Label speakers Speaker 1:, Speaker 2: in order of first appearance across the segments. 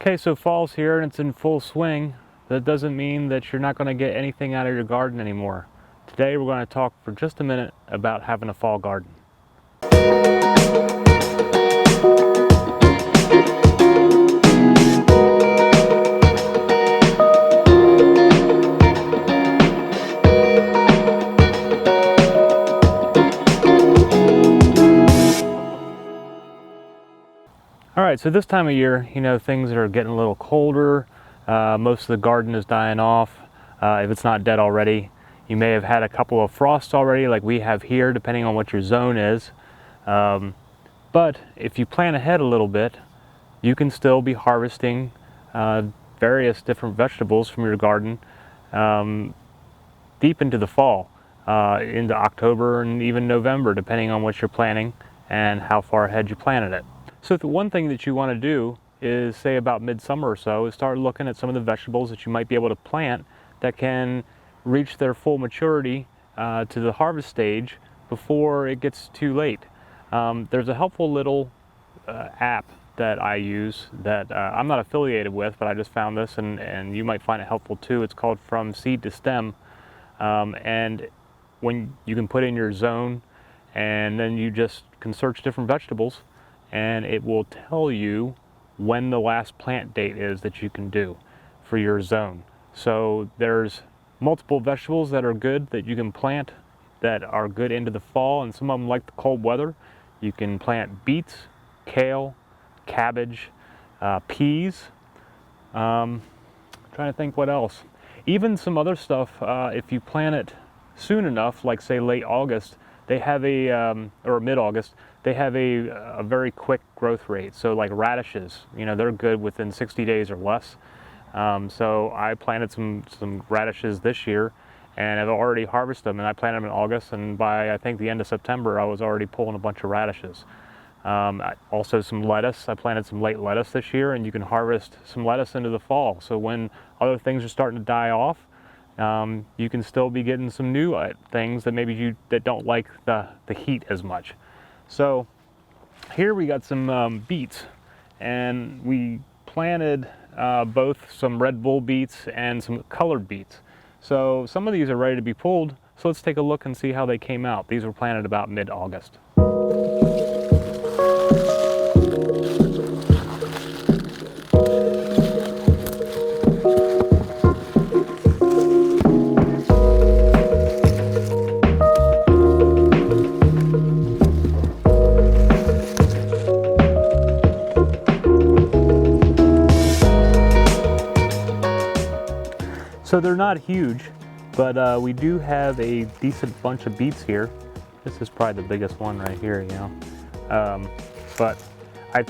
Speaker 1: Okay, so fall's here and it's in full swing. That doesn't mean that you're not going to get anything out of your garden anymore. Today we're going to talk for just a minute about having a fall garden. All right, so this time of year, things are getting a little colder. Most of the garden is dying off. If it's not dead already, you may have had a couple of frosts already, like we have here, depending on what your zone is. But if you plan ahead a little bit, you can still be harvesting various different vegetables from your garden deep into the fall, into October and even November, depending on what you're planting and how far ahead you planted it. So the one thing that you want to do is, say about midsummer or so, is start looking at some of the vegetables that you might be able to plant that can reach their full maturity to the harvest stage before it gets too late. There's a helpful little app that I use that I'm not affiliated with, but I just found this, and you might find it helpful too. It's called From Seed to Stem, and when you can put in your zone, and then you just can search different vegetables, and it will tell you when the last plant date is that you can do for your zone. So there's multiple vegetables that are good that you can plant that are good into the fall, and some of them like the cold weather. You can plant beets, kale, cabbage, peas. Trying to think what else. Even some other stuff, if you plant it soon enough, like say late August, they have or mid-August, they have a very quick growth rate. So like radishes, they're good within 60 days or less. So I planted some radishes this year, and I've already harvested them, and I planted them in August, and by I think the end of September I was already pulling a bunch of radishes. Also some lettuce. I planted some late lettuce this year, and you can harvest some lettuce into the fall. So when other things are starting to die off, you can still be getting some new things that maybe that don't like the heat as much. So here we got some beets, and we planted both some Red Bull beets and some colored beets. So some of these are ready to be pulled, so let's take a look and see how they came out. These were planted about mid-August. So they're not huge, but we do have a decent bunch of beets here. This is probably the biggest one right here, but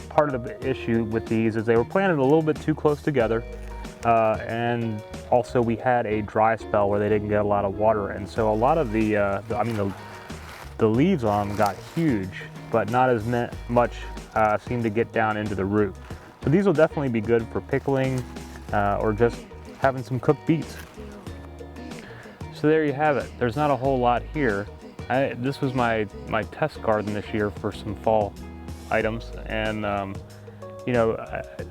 Speaker 1: part of the issue with these is they were planted a little bit too close together, and also we had a dry spell where they didn't get a lot of water, and so a lot of the leaves on them got huge, but not as much seemed to get down into the root. So these will definitely be good for pickling or just having some cooked beets. So there you have it. There's not a whole lot here. This was my test garden this year for some fall items, and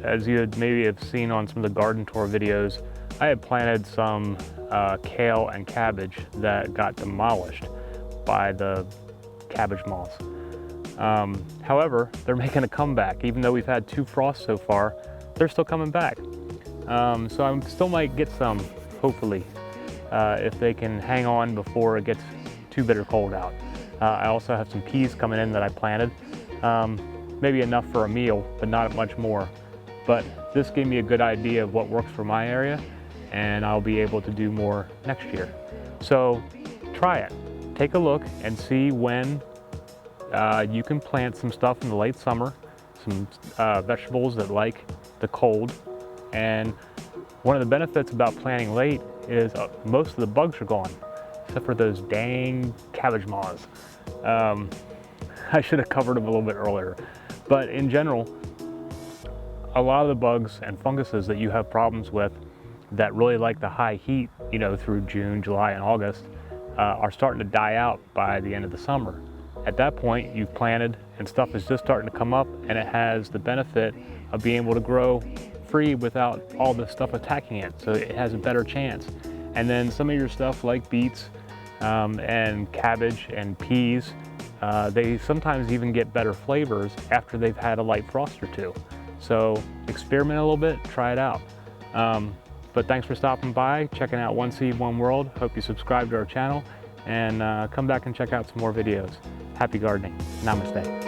Speaker 1: as you maybe have seen on some of the garden tour videos, I had planted some kale and cabbage that got demolished by the cabbage moths. However, they're making a comeback. Even though we've had 2 frosts so far, they're still coming back. So I still might get some, hopefully, if they can hang on before it gets too bitter cold out. I also have some peas coming in that I planted. Maybe enough for a meal, but not much more. But this gave me a good idea of what works for my area, and I'll be able to do more next year. So try it. Take a look and see when you can plant some stuff in the late summer, some vegetables that like the cold. And one of the benefits about planting late is most of the bugs are gone, except for those dang cabbage moths. I should have covered them a little bit earlier. But in general, a lot of the bugs and funguses that you have problems with that really like the high heat, through June, July, and August, are starting to die out by the end of the summer. At that point, you've planted and stuff is just starting to come up, and it has the benefit of being able to grow free without all the stuff attacking it, so it has a better chance. And then some of your stuff like beets and cabbage and peas, they sometimes even get better flavors after they've had a light frost or two. So experiment a little bit, try it out. But thanks for stopping by, checking out One Seed, One World. Hope you subscribe to our channel and come back and check out some more videos. Happy gardening. Namaste.